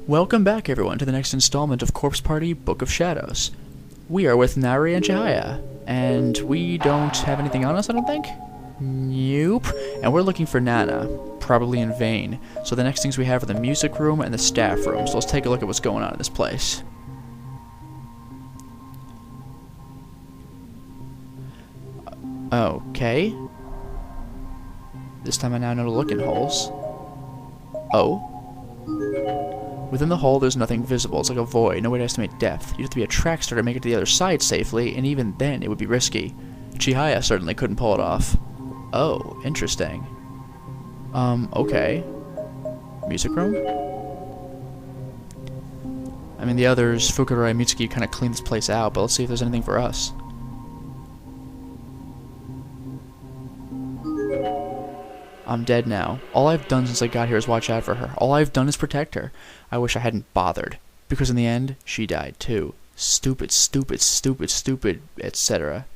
Welcome back, everyone, to the next installment of Corpse Party Book of Shadows. We are with Nari and Chihaya, and we don't have anything on us, I don't think? Nope. And we're looking for Nana, probably in vain. So the next things we have are the music room and the staff room, so let's take a look at what's going on in this place. Okay. This time I now know to look in holes. Oh. Within the hole, there's nothing visible. It's like a void, no way to estimate depth. You'd have to be a track star to make it to the other side safely, and even then, it would be risky. Chihaya certainly couldn't pull it off. Oh, interesting. Okay. Music room? I mean, the others, Fukuro and Mitsuki, kind of cleaned this place out, but let's see if there's anything for us. I'm dead now. All I've done since I got here is watch out for her. All I've done is protect her. I wish I hadn't bothered. Because in the end, she died too. Stupid, stupid, stupid, stupid, etc.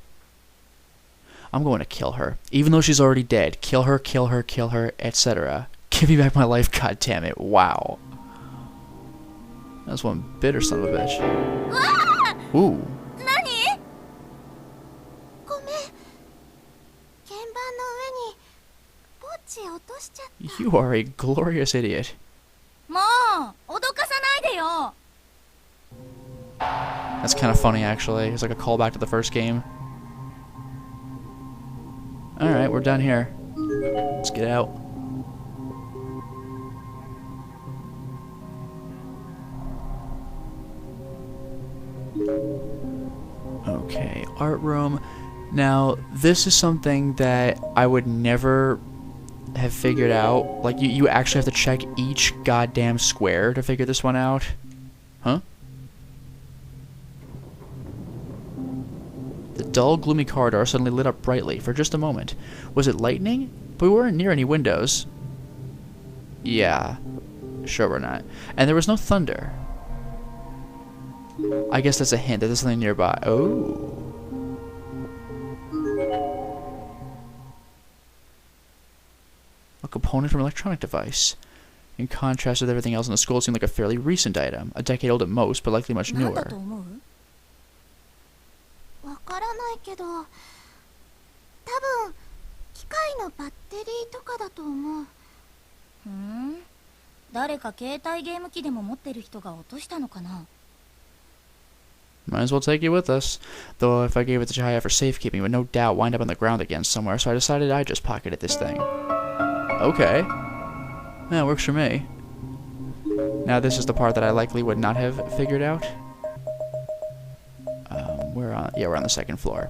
I'm going to kill her. Even though she's already dead. Kill her, kill her, kill her, etc. Give me back my life, goddammit. Wow. That's one bitter son of a bitch. Ooh. You are a glorious idiot. That's kind of funny, actually. It's like a callback to the first game. Alright, we're done here. Let's get out. Okay, art room. Now, this is something that I would never have figured out. Like, you actually have to check each goddamn square to figure this one out. Huh? The dull, gloomy corridor suddenly lit up brightly for just a moment. Was it lightning? But we weren't near any windows. Yeah. Sure we're not. And there was no thunder. I guess that's a hint that there's something nearby. Oh. A component from an electronic device. In contrast with everything else in the school, it seemed like a fairly recent item. A decade old at most, but likely much newer. Might as well take you with us. Though if I gave it to Chihaya for safekeeping, it would no doubt wind up on the ground again somewhere, so I decided I'd just pocketed this thing. Okay. That works for me. Now this is the part that I likely would not have figured out. We're on the second floor.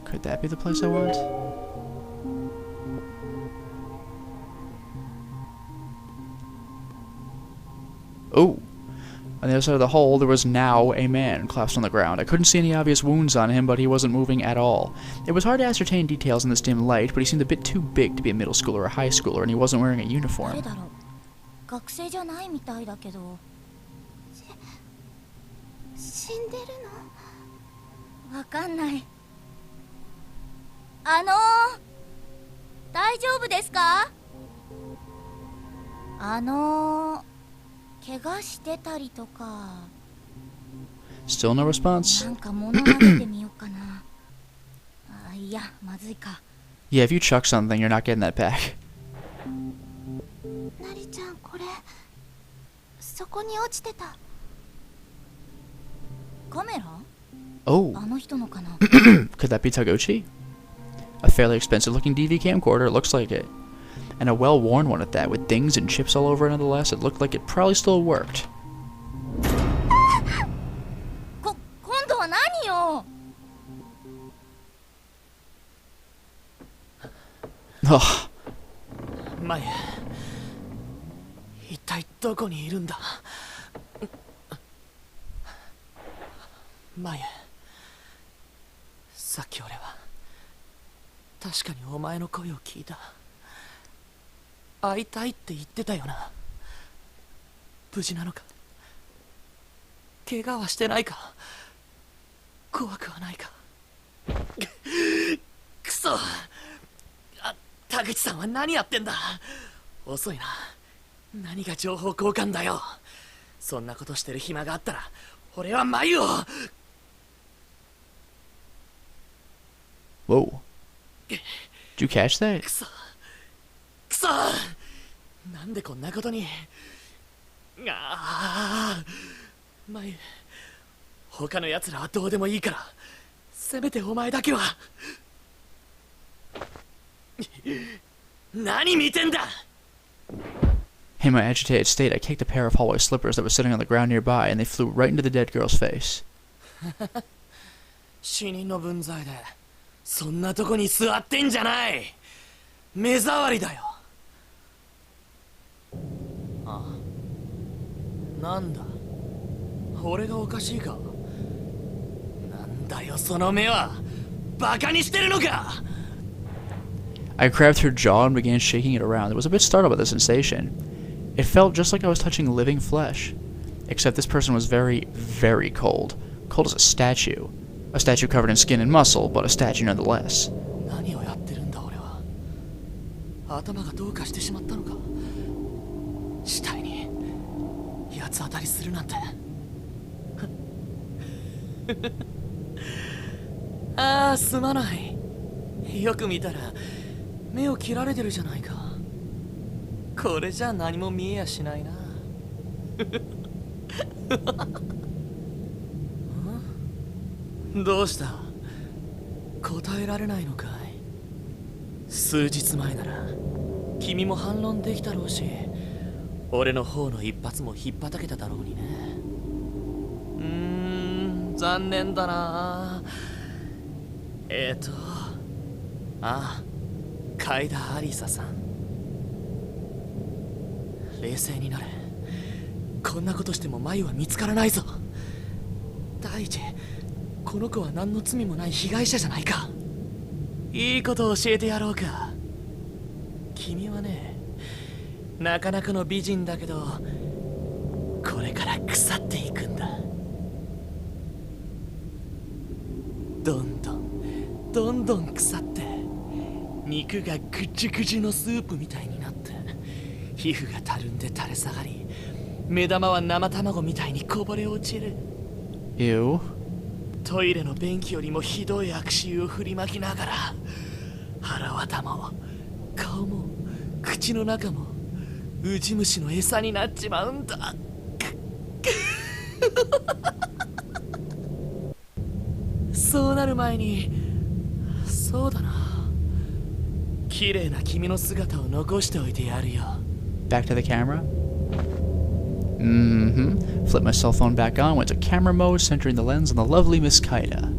Could that be the place I want? Oh! On the other side of the hole, there was now a man collapsed on the ground. I couldn't see any obvious wounds on him, but he wasn't moving at all. It was hard to ascertain details in this dim light, but he seemed a bit too big to be a middle schooler or a high schooler, and he wasn't wearing a uniform. Still no response? Yeah, if you chuck something, you're not getting that back. Oh. Could that be Taguchi? A fairly expensive looking DV camcorder, it looks like it. And a well-worn one at that, with dings and chips all over it nonetheless. It looked like it probably still worked. Ugh. 怪我はしてないか。怖くはないか。くそ。田口さんは何やってんだ。遅いな。何が情報交換だよ。そんなことしてる暇があったら俺は眉を。 Whoa. Did you catch that? くそくそ。なんでこんなことに。眉、他の奴らはどうでもいいからせめてお前だけは。何見てんだ。 In my agitated state, I kicked a pair of hallway slippers that were sitting on the ground nearby, and they flew right into the dead girl's face. 死人の分際でそんなとこに座ってんじゃない。目障りだよ。ああ、なんだ俺がおかしいか。なんだよその目は。バカにしてるのか。 I grabbed her jaw and began shaking it around. I was a bit startled by the sensation. It felt just like I was touching living flesh. Except this person was very, very cold. Cold as a statue. A statue covered in skin and muscle, but a statue nonetheless. 何をやってるんだ俺は。頭がどうかしてしまったのか。死体に八つ当たりするなんて。ああ、すまない。よく見たら目を切られてるじゃないか。これじゃ何も見えやしないな。どうした。答えられないのかい。数日前なら君も反論できたろうし、俺の方の一発も引っ叩けただろうにね。残念だな。海田アリサさん。冷静になれ。こんなことしても眉は見つからないぞ。第一、この子は何の罪もない被害者じゃないか。いいことを教えてやろうか。君はね、なかなかの美人だけどこれから腐っていくんだ。どんどん腐って肉がぐちゅぐちゅのスープみたいになって皮膚がたるんで垂れ下がり、目玉は生卵みたいにこぼれ落ちる。Ew. トイレの便器よりもひどい悪臭を振りまきながら腹渡も顔も口の中もウジ虫の餌になっちまうんだ。そうなる前に、そうだな、綺麗な君の姿を残しておいてやるよ。 Back to the camera? Flipped my cell phone back on, went to camera mode, centering the lens on the lovely Miss Kaida.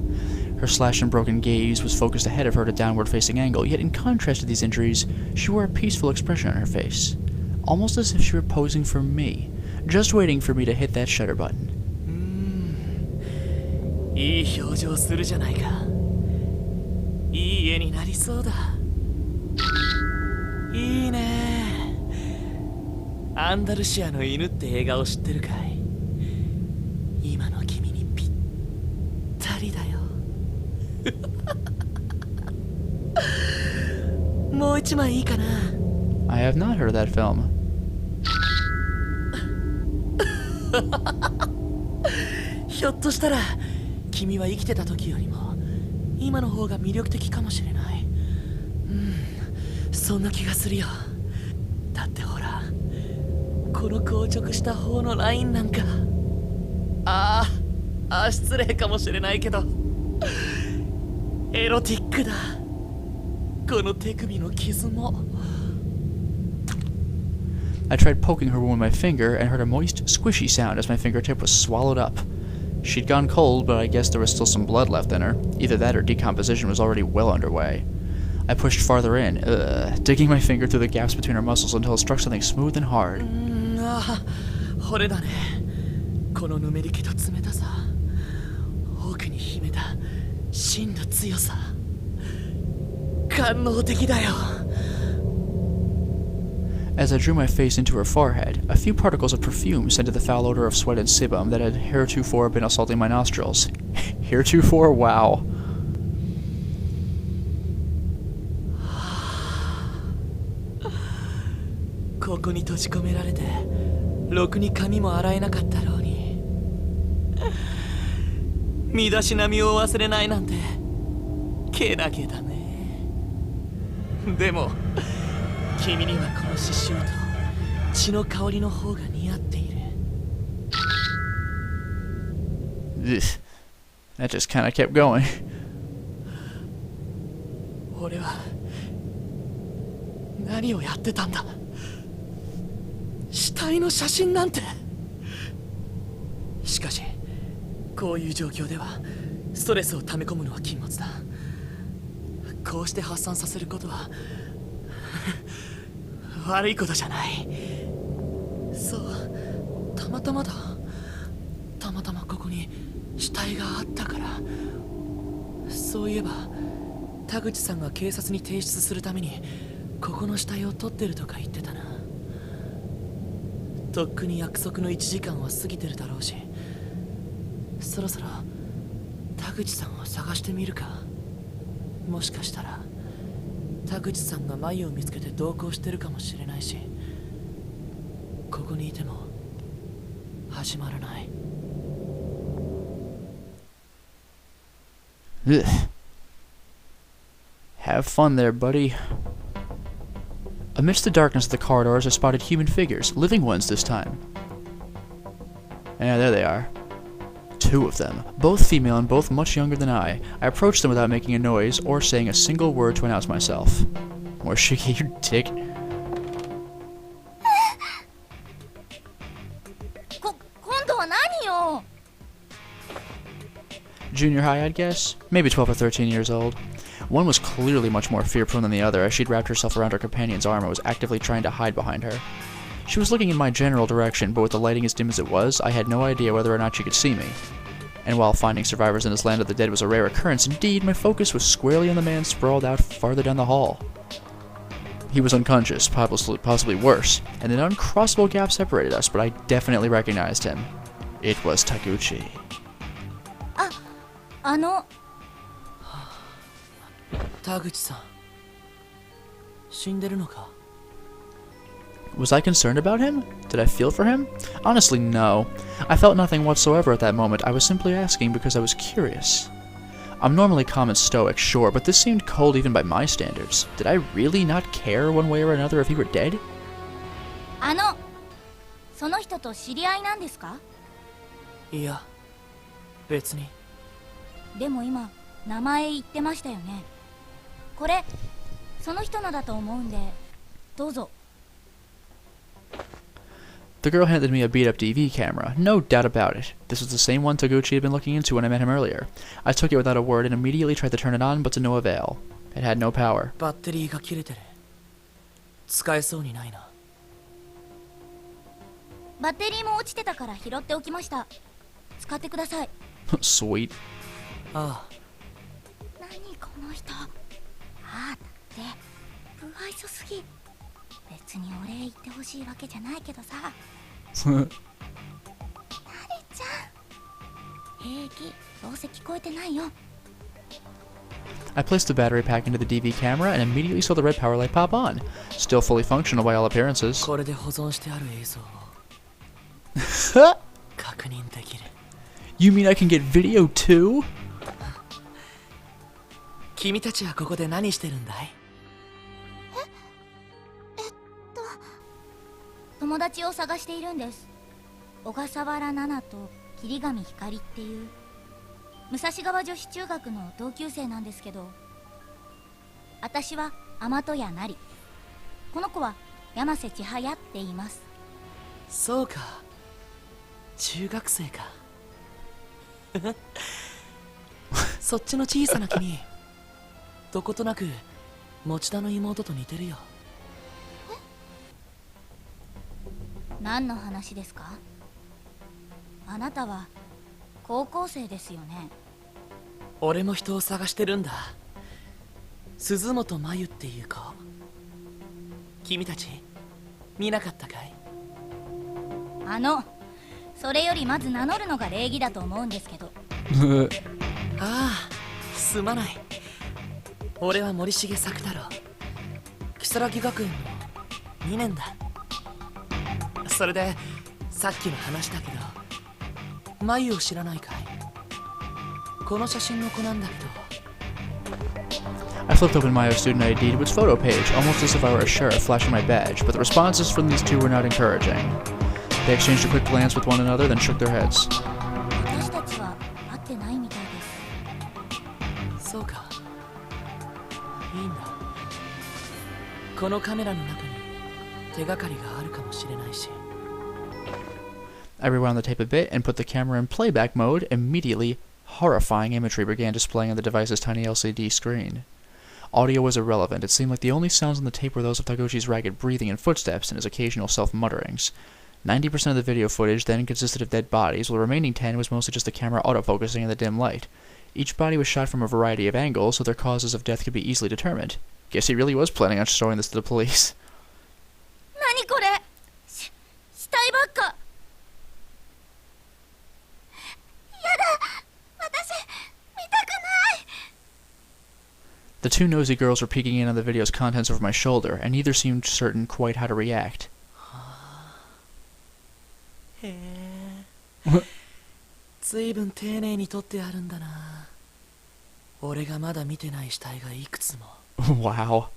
Her slashed and broken gaze was focused ahead of her at a downward-facing angle, yet in contrast to these injuries, she wore a peaceful expression on her face. Almost as if she were posing for me, just waiting for me to hit that shutter button. いい表情するじゃないか。いい絵になりそうだ。いいね。アンダルシアの犬って映画を知ってるかい。今の君にぴったりだよ。もう一枚いいかな。 I have not heard of that film. ひょっとしたら君は生きてた時よりも今の方が魅力的かもしれない。そんな気がするよ。だってほら、この硬直した方のラインなんか、失礼かもしれないけどエロティックだ。この手首の傷も。 I tried poking her wound with my finger and heard a moist, squishy sound as my fingertip was swallowed up. She'd gone cold, but I guess there was still some blood left in her. Either that or decomposition was already well underway. I pushed farther in, digging my finger through the gaps between her muscles until it struck something smooth and hard. これだね。このぬめり気と冷たさ、奥に秘めた真の強さ、官能的だよ。As I drew my face into her forehead, a few particles of perfume scented the foul odor of sweat and sebum that had heretofore been assaulting my nostrils. Heretofore? Wow.ここに閉じ込められてろくに髪も洗えなかったろうに身だしなみを忘れないなんてけなげだね。でも君にはこの刺繍と血の香りの方が似合っている。 Ugh. That just kind of kept going. 俺は何をやってたんだ。死体の写真なんて。しかしこういう状況ではストレスを溜め込むのは禁物だ。こうして発散させることは悪いことじゃない。そう、たまたまだ。たまたまここに死体があったから。そういえば田口さんが警察に提出するためにここの死体を取ってるとか言ってたな。とっくに約束の1時間は過ぎてるだろうし、そろそろ田口さんを探してみるか。もしかしたら田口さんが眉を見つけて同行してるかもしれないし、ここにいても始まらない。 Ugh. Have fun there, buddy. Amidst the darkness of the corridors, I spotted human figures, living ones this time. Yeah, there they are. Two of them, both female and both much younger than I. I approached them without making a noise or saying a single word to announce myself. Morishige, you dick. 今度は何よ。 Junior high, I'd guess. Maybe 12 or 13 years old. One was clearly much more fear-prone than the other, as she'd wrapped herself around her companion's arm and was actively trying to hide behind her. She was looking in my general direction, but with the lighting as dim as it was, I had no idea whether or not she could see me. And while finding survivors in this land of the dead was a rare occurrence indeed, my focus was squarely on the man sprawled out farther down the hall. He was unconscious, possibly worse, and an uncrossable gap separated us, but I definitely recognized him. It was Taguchi. 田口さん、死んでるのか？ Was I concerned about him? Did I feel for him? Honestly, no. I felt nothing whatsoever at that moment. I was simply asking because I was curious. I'm normally calm and stoic, sure, but this seemed cold even by my standards. Did I really not care one way or another if he were dead? その人と知り合いなんですか？いや、別に。でも今名前言ってましたよね。これその人のだと思うんで、どうぞ。 The girl handed me a beat-up DV camera. No doubt about it. This was the same one Taguchi had been looking into when I met him earlier. I took it without a word and immediately tried to turn it on, but to no avail. It had no power. バッテリーが切れてる。使えそうにないな。バッテリーも落ちてたから拾っておきました。使ってください。Sweet. ああ。何この人。ああだって不愛想すぎ。別にお礼言ってほしいわけじゃないけどさ。なれちゃん。平気。どうせ聞こえてないよ。 I placed the battery pack into the DV camera and immediately saw the red power light pop on. Still fully functional by all appearances. これで保存してある映像を確認できる。 You mean I can get video too? 君たちはここで何してるんだい？友達を探しているんです。小笠原奈々と霧上光っていう武蔵川女子中学の同級生なんですけど、私は天戸谷なり、この子は山瀬千早って言います。そうか、中学生か。そっちの小さな君、どことなく持田の妹と似てるよ。何の話ですか？あなたは高校生ですよね。俺も人を探してるんだ。鈴本真由っていう子。君たち見なかったかい？それよりまず名乗るのが礼儀だと思うんですけど。ああ、すまない。俺は森重作太郎、如月学園の2年だ。それでさっきの話だけど、眉を知らないかい？この写真の子なんだけど。I flipped open Mayo's student ID to its photo page, almost as if I were a sheriff flashing my badge, but the responses from these two were not encouraging. They exchanged a quick glance with one another, then shook their heads. 私たちは会ってないみたいです。そうか。いいんだ。このカメラの中に手がかりがあるかもしれないし。I rewound the tape a bit and put the camera in playback mode. Immediately, horrifying imagery began displaying on the device's tiny LCD screen. Audio was irrelevant. It seemed like the only sounds on the tape were those of Taguchi's ragged breathing and footsteps and his occasional self-mutterings. 90% of the video footage then consisted of dead bodies, while the remaining 10 was mostly just the camera autofocusing in the dim light. Each body was shot from a variety of angles, so their causes of death could be easily determined. Guess he really was planning on showing this to the police. 何これ？死体ばっか。やだ、私見たくない。The two nosy girls were peeking in on the video's contents over my shoulder, and neither seemed certain quite how to react. へえ。ずいぶん丁寧に撮ってあるんだな。俺がまだ見てない死体がいくつも。Wow.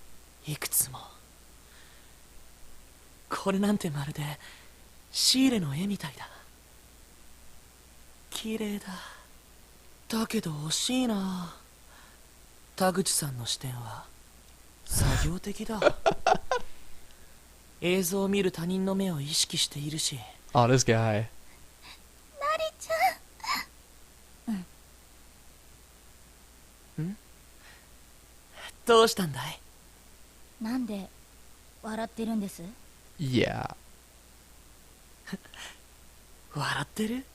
いくつも。これなんてまるでシーレの絵みたいだ。綺麗だ。だけど惜しいな。田口さんの視点は作業的だ。映像を見る他人の目を意識しているし。Oh, this guy. なりちゃん。どうしたんだい？なんで笑ってるんです？ Yeah. 笑ってる？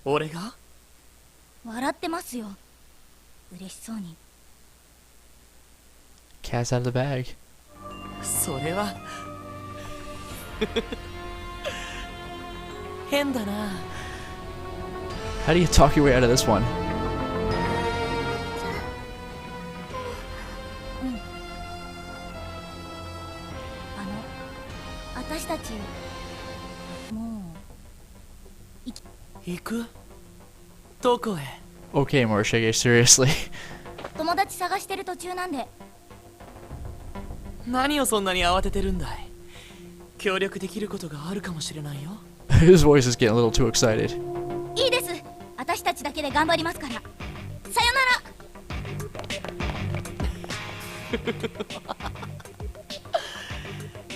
俺が？笑ってますよ。嬉しそうに。Cat's out of the bag. それは変だな。How do you talk your way out of this one? 私たちもう行く？どこへ？ Okay, Morishige, seriously. 友達探してる途中なんで。何をそんなに慌ててるんだい？協力できることがあるかもしれないよ。His voice is getting a little too excited. いいです。私たちだけで頑張りますから。さよな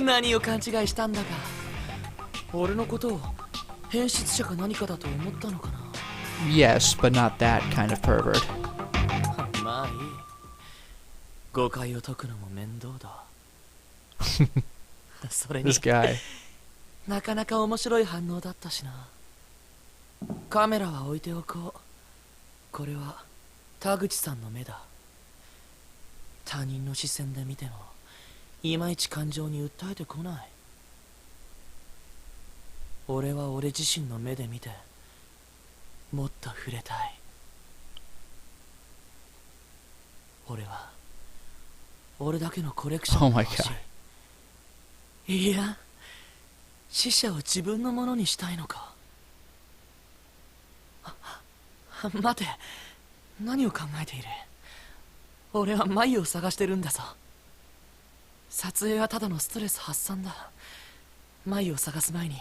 ら。何を勘違いしたんだか。俺のことを変質者か何かだと思ったのかな。Yes, but not that kind of pervert. まあいい。誤解を解くのも面倒だ。それに This guy. なかなか面白い反応だったしな。カメラは置いておこう。これは田口さんの目だ。他人の視線で見てもいまいち感情に訴えてこない。俺は俺自身の目で見てもっと触れたい。俺は俺だけのコレクションが欲しい。Oh my God. いや、死者を自分のものにしたいのか。待て、何を考えている？俺は眉を探してるんだぞ。撮影はただのストレス発散だ。眉を探す前に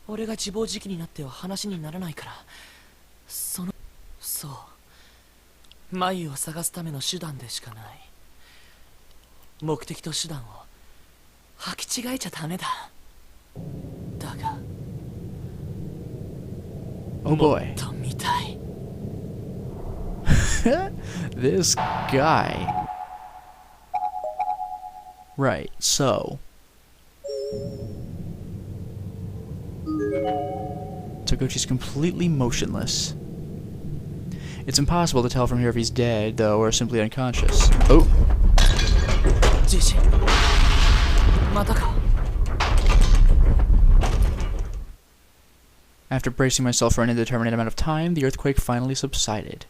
俺が自暴自棄になっては話にならないから。そう、眉を探すための手段でしかない。目的と手段を履き違えちゃダメだ。だが Oh boy. もっと見たい。This guy. Right, so. Taguchi's completely motionless. It's impossible to tell from here if he's dead, though, or simply unconscious. Oh! ジジ、またか。After bracing myself for an indeterminate amount of time, the earthquake finally subsided.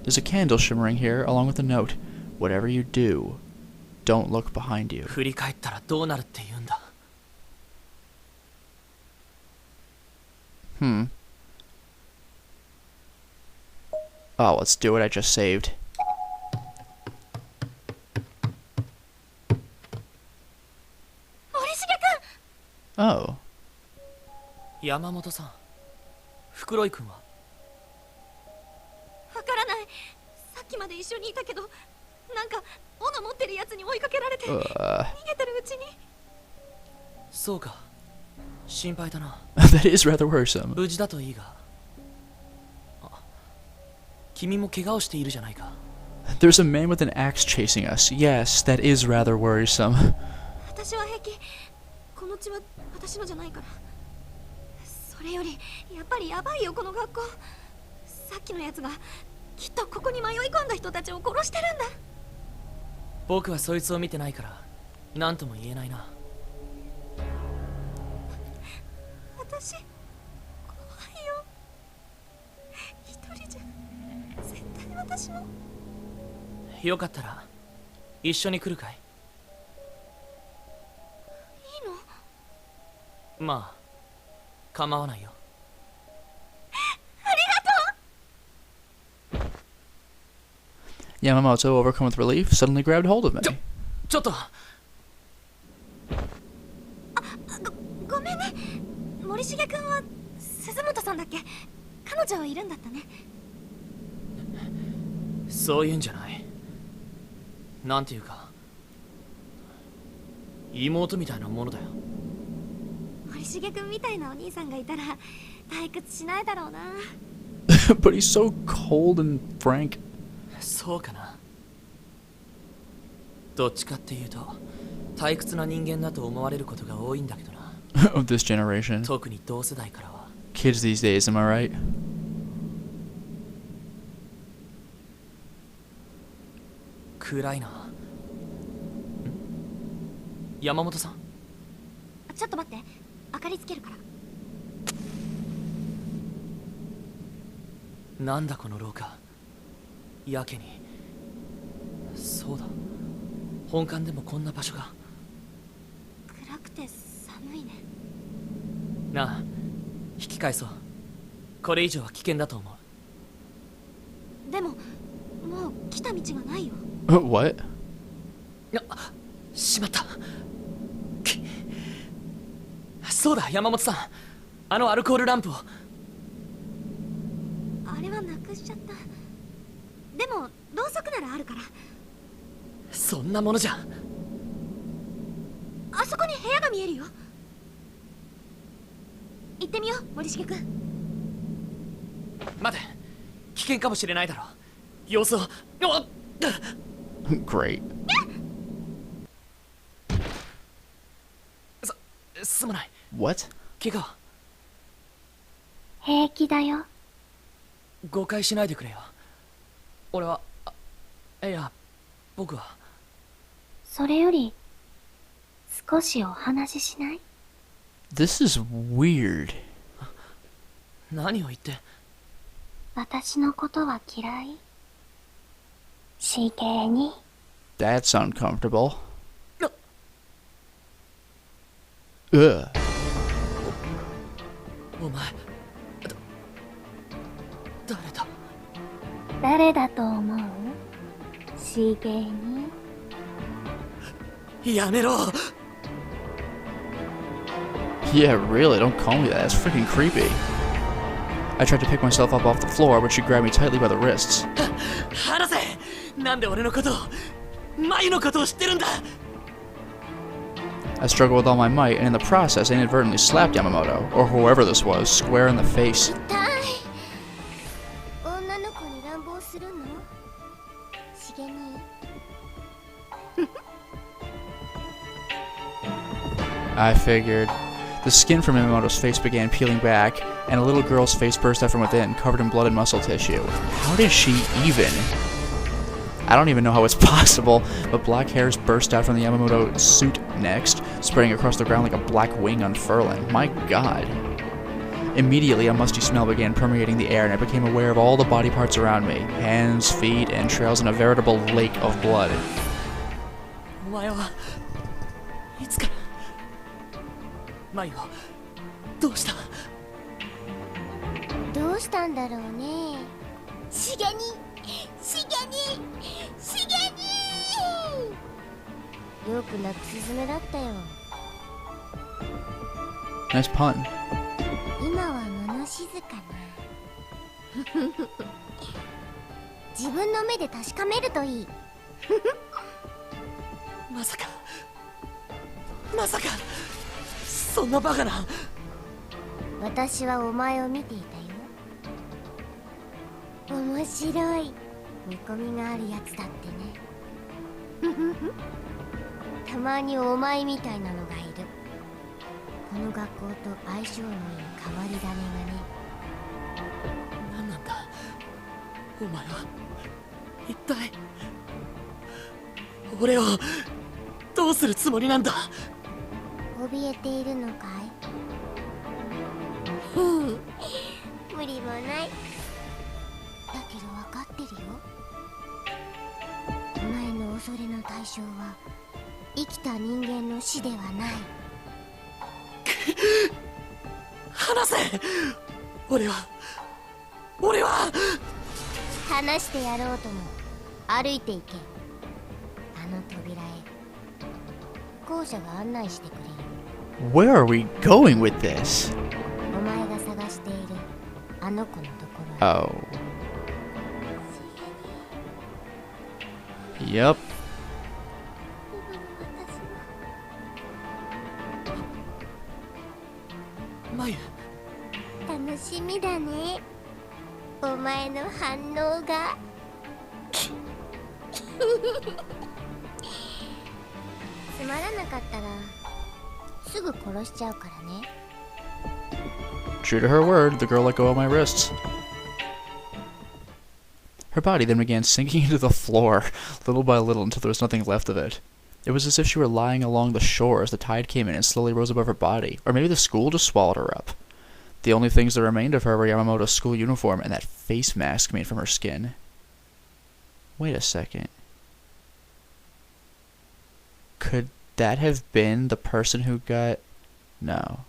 There's a candle shimmering here, along with a note. Whatever you do, don't look behind you. 振り返ったらどうなるって言うんだ。Oh, let's do it. I just saved. 森重君。 Oh. 山本さん、袋井君は？わからない。さっきまで一緒にいたけど、なんか斧持ってるやつに追いかけられて逃げてるうちに。そうか、心配だな。That is rather worrisome. 無事だといいが。あ、君も怪我をしているじゃないか。There's a man with an axe chasing us. Yes, that is rather worrisome. 私は平気。この血は私のじゃないから。それよりやっぱりやばいよこの学校。さっきのやつがきっとここに迷い込んだ人たちを殺してるんだ。僕はそいつを見てないから何とも言えないな。私怖いよ。一人じゃ絶対私も。よかったら一緒に来るかい？いいの？まあ構わないよ。Yamamoto, overcome with relief, suddenly grabbed hold of me. ちょっと。ごめんね。森重君は鈴本さんだっけ？彼女いるんだったね。そういうんじゃない。なんていうか妹みたいなものだよ。森重君みたいなお兄さんがいたら退屈しないだろうな。But he's so cold and frank. そうかな。どっちかっていうと退屈な人間だと思われることが多いんだけどな。Of this generation. 特に同世代からは。 Kids these days, am I right? 暗いな。山本さん。ちょっと待って、明かりつけるから。なんだこの廊下。やけに。そうだ、本館でもこんな場所が。暗くて寒いね。なあ、引き返そう。これ以上は危険だと思う。でももう来た道がないよ。What? あ、しまった。そうだ、山本さん、あのアルコールランプを。あれはなくしちゃった。でもろうそくならあるから。そんなものじゃ。あそこに部屋が見えるよ。行ってみよう、森重君。待て、危険かもしれないだろう。様子を。Great. すまない。 What? 怪我は？平気だよ。誤解しないでくれよ。俺は、いや、僕は。それより少しお話ししない？ This is weird. 何を言って。私のことは嫌い？死刑に。 That's uncomfortable. Ugh. お前、誰だ？誰だと思う？死刑に。やめろ。 Yeah, really, don't call me that. That's freaking creepy. I tried to pick myself up off the floor, but she grabbed me tightly by the wrists. 話せ。なんで俺のことを、眉のことを知ってるんだ。I struggled with all my might, and in the process, I inadvertently slapped Yamamoto, or whoever this was, square in the face. 痛い。女の子に乱暴するの？しげに。I figured. The skin from Yamamoto's face began peeling back, and a little girl's face burst out from within, covered in blood and muscle tissue. How did she even? I don't even know how it's possible, but black hairs burst out from the Yamamoto suit next, spreading across the ground like a black wing unfurling. My god. Immediately, a musty smell began permeating the air, and I became aware of all the body parts around me. Hands, feet, entrails, and a veritable lake of blood. お前はいつからマユどうしたどうしたんだろうね。しげによく泣くスズメだったよ。 Nice pun. 今は物静かな。自分の目で確かめるといい。まさかそんなバカな。私はお前を見ていたよ。面白い見込みがあるやつだってね。たまにお前みたいなのがいる。この学校と相性のいい変わり種がね。何なんだお前は一体俺をどうするつもりなんだ。怯えているのかい。無理もない。だけど分かってるよ。お前の恐れの対象は生きた人間の死ではない。話せ。俺は話してやろうとも。歩いていけ。あの扉へ。校舎が案内してくれる。 Where are we going with this? お前が探しているあの子のところへ。 Oh. Yep. マユ楽しみだね。お前の反応が。つまらなかったらすぐ殺しちゃうからね。 True to her word, the girl let go of my wrists. Her body then began sinking into the floor, little by little, until there was nothing left of it. It was as if she were lying along the shore as the tide came in and slowly rose above her body. Or maybe the school just swallowed her up. The only things that remained of her were Yamamoto's school uniform and that face mask made from her skin. Wait a second. Could that have been the person who got... No.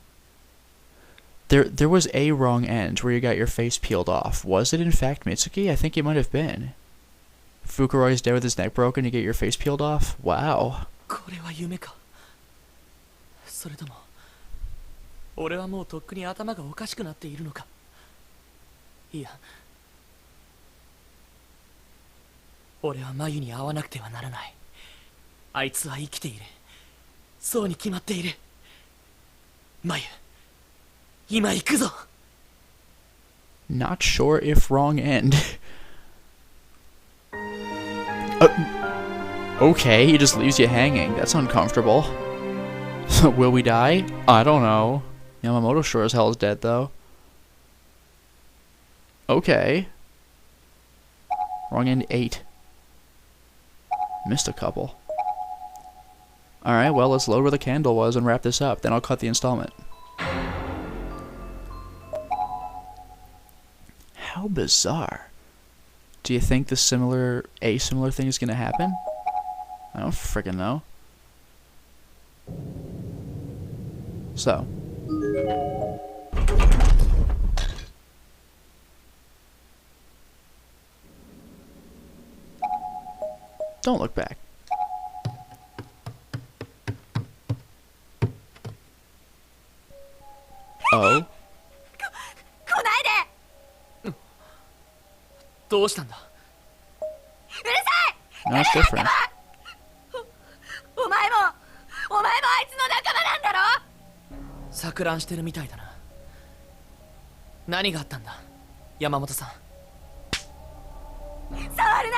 There was a wrong end where you got your face peeled off. Was it in fact Mitsuki? I think it might have been. Fukuroi's dead with his neck broken, you get your face peeled off? Wow. これは夢か。それとも俺はもうとっくに頭がおかしくなっているのか。いや、俺はマユに会わなくてはならない。あいつは生きている。そうに決まっている。マユ、今行くぞ。 Not sure if wrong end. Okay, he just leaves you hanging. That's uncomfortable. Will we die? I don't know. Yamamoto sure as hell is dead, though. Okay. Wrong end 8. Missed a couple. Alright, well, let's load where the candle was and wrap this up. Then I'll cut the installment. How bizarre. Do you think the similar, asimilar thing is going to happen? I don't freaking know. So. Don't look back. Oh. どうしたんだ。 No, it's different. お前もあいつの仲間なんだろ。錯乱してるみたいだな。何があったんだ山本さん。触るな。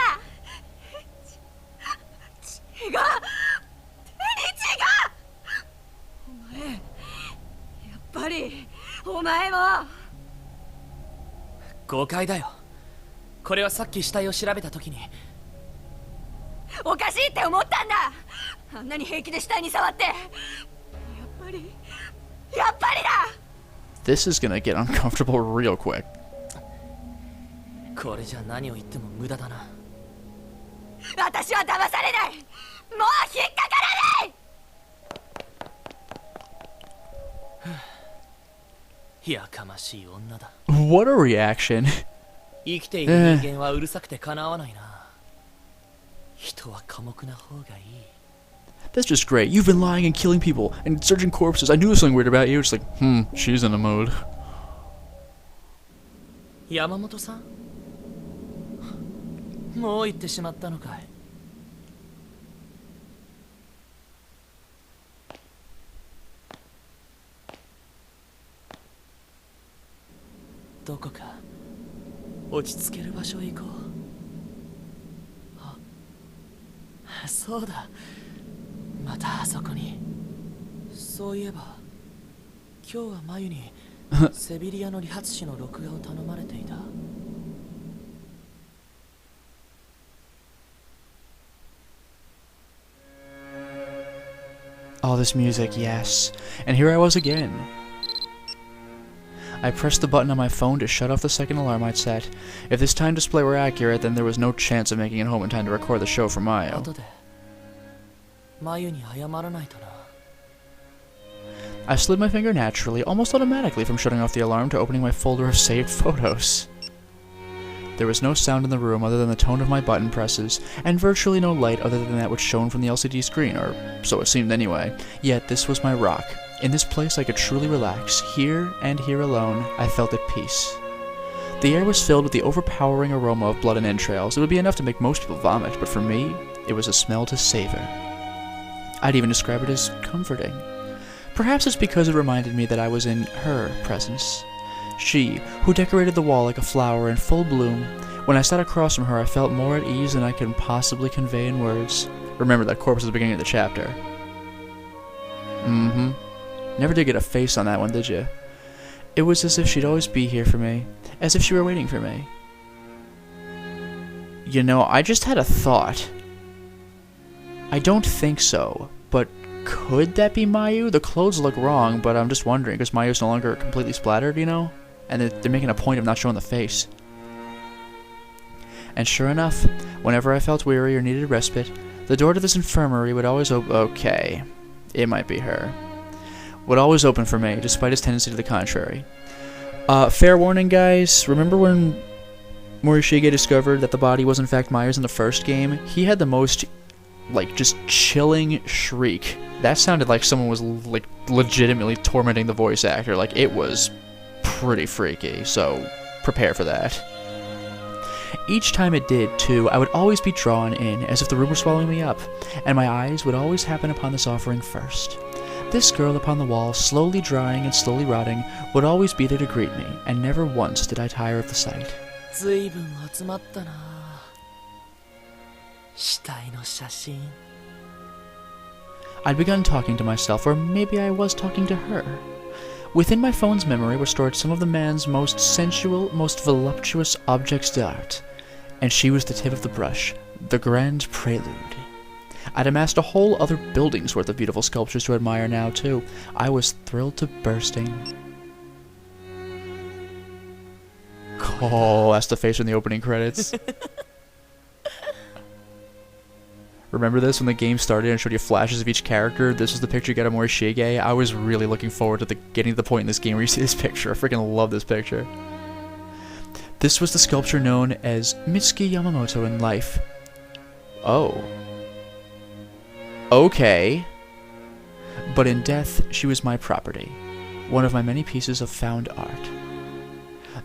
違う。お前、やっぱりお前も。誤解だよ。これはさっき死体を調べた時におかしいって思ったんだ。あんなに平気で死体に触って。やっぱりだ。 This is gonna get uncomfortable real quick. これじゃ何を言っても無駄だな。私は騙されない。もう引っかからない。やかましい女だ。 What a reaction. 生きている人間はうるさくてかなわないな。人は寡黙な方がいい。 That's just great. You've been lying and killing people and searching corpses. I knew there was something weird about you. Just like, she's in a mood. 山本さん、もう行ってしまったのかい。どこか落ち着ける場所へ行こう。あ、そうだ、またあそこに。そういえば今日はマユにセビリアの理髪師の録画を頼まれていた。Oh, this music, yes. And here I was again. I pressed the button on my phone to shut off the second alarm I'd set. If this time display were accurate, then there was no chance of making it home in time to record the show for Mayo. 後でマユに謝らないとな。 I slid my finger naturally, almost automatically, from shutting off the alarm to opening my folder of saved photos. There was no sound in the room other than the tone of my button presses, and virtually no light other than that which shone from the LCD screen, or so it seemed anyway. Yet this was my rock. In this place I could truly relax. Here, and here alone, I felt at peace. The air was filled with the overpowering aroma of blood and entrails. It would be enough to make most people vomit, but for me, it was a smell to savor. I'd even describe it as comforting. Perhaps it's because it reminded me that I was in her presence. She, who decorated the wall like a flower in full bloom. When I sat across from her, I felt more at ease than I can possibly convey in words. Remember that corpse at the beginning of the chapter. Never did get a face on that one, did you? It was as if she'd always be here for me. As if she were waiting for me. You know, I just had a thought. I don't think so, but could that be Mayu? The clothes look wrong, but I'm just wondering, because Mayu's no longer completely splattered, you know? And they're making a point of not showing the face. And sure enough, whenever I felt weary or needed respite, the door to this infirmary would always open. Okay, it might be her. Would always open for me, despite his tendency to the contrary. Fair warning, guys. Remember when Morishige discovered that the body was in fact Mayu's in the first game? He had the most, like, just chilling shriek. That sounded like someone was, like, legitimately tormenting the voice actor. Like, it was pretty freaky, so prepare for that. Each time it did, too, I would always be drawn in, as if the room were swallowing me up, and my eyes would always happen upon this offering first. This girl upon the wall, slowly drying and slowly rotting, would always be there to greet me, and never once did I tire of the sight. 随分集まったな。死体の写真。 I'd begun talking to myself, or maybe I was talking to her. Within my phone's memory were stored some of the man's most sensual, most voluptuous objects d'art, and she was the tip of the brush, the grand prelude. I'd amassed a whole other building's worth of beautiful sculptures to admire now, too. I was thrilled to bursting. Oh, that's the face in the opening credits. Remember this when the game started and showed you flashes of each character? This was the picture you got of Morishige. I was really looking forward to getting to the point in this game where you see this picture. I freaking love this picture. This was the sculpture known as Mitsuki Yamamoto in life. Oh. Okay. But in death, she was my property. One of my many pieces of found art.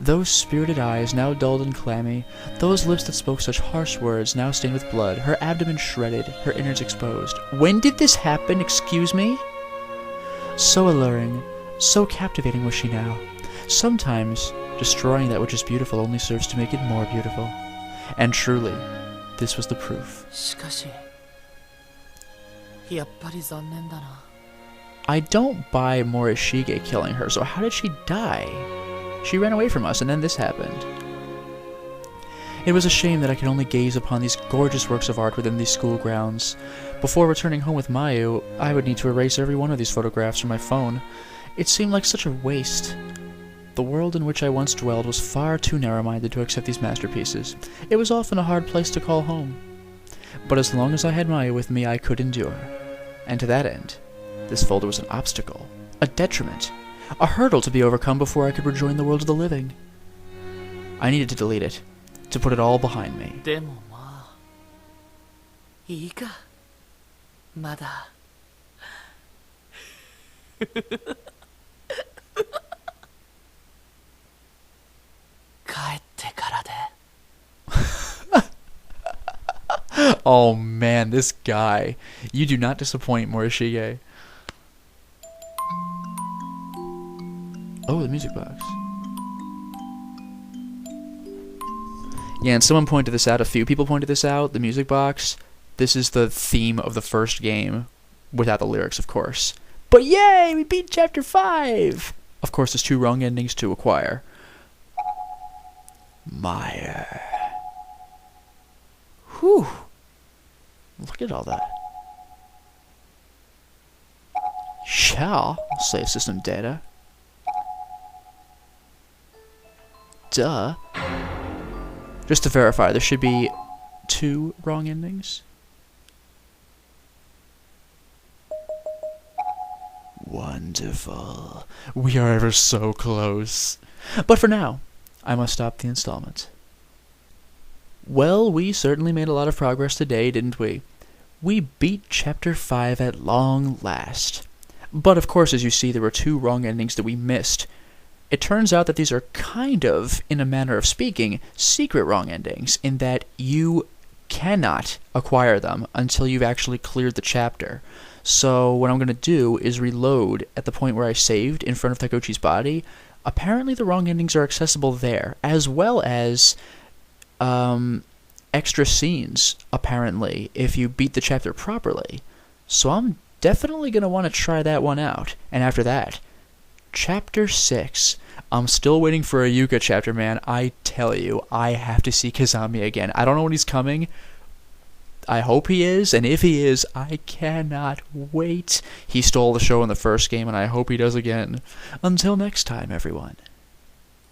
Those spirited eyes, now dulled and clammy, those lips that spoke such harsh words, now stained with blood, her abdomen shredded, her innards exposed. When did this happen, excuse me? So alluring, so captivating was she now. Sometimes, destroying that which is beautiful only serves to make it more beautiful. And truly, this was the proof. しかし、やっぱり残念だな。 I don't buy Morishige killing her, so how did she die? She ran away from us, and then this happened. It was a shame that I could only gaze upon these gorgeous works of art within these school grounds. Before returning home with Mayu, I would need to erase every one of these photographs from my phone. It seemed like such a waste. The world in which I once dwelled was far too narrow-minded to accept these masterpieces. It was often a hard place to call home. But as long as I had Maya with me, I could endure. And to that end, this folder was an obstacle, a detriment, a hurdle to be overcome before I could rejoin the world of the living. I needed to delete it, to put it all behind me. でもまあいいかまだ帰ってからで Oh man, this guy. You do not disappoint, Morishige. Oh, the music box. Yeah, and someone pointed this out. A few people pointed this out. The music box. This is the theme of the first game, without the lyrics, of course. But yay, we beat Chapter 5! Of course, there's 2 wrong endings to acquire. Meyer. Whew. Look at all that. Shall save system data. Duh. Just to verify, there should be 2 wrong endings. Wonderful. We are ever so close. But for now, I must stop the installment. Well, we certainly made a lot of progress today, didn't we? We beat Chapter 5 at long last. But of course, as you see, there were 2 wrong endings that we missed. It turns out that these are kind of, in a manner of speaking, secret wrong endings, in that you cannot acquire them until you've actually cleared the chapter. So what I'm going to do is reload at the point where I saved in front of Takuchi's body. Apparently the wrong endings are accessible there, as well as extra scenes, apparently, if you beat the chapter properly. So I'm definitely going to want to try that one out. And after that, Chapter 6. I'm still waiting for a Yuka chapter, man. I tell you, I have to see Kazami again. I don't know when he's coming. I hope he is, and if he is, I cannot wait. He stole the show in the first game, and I hope he does again. Until next time, everyone.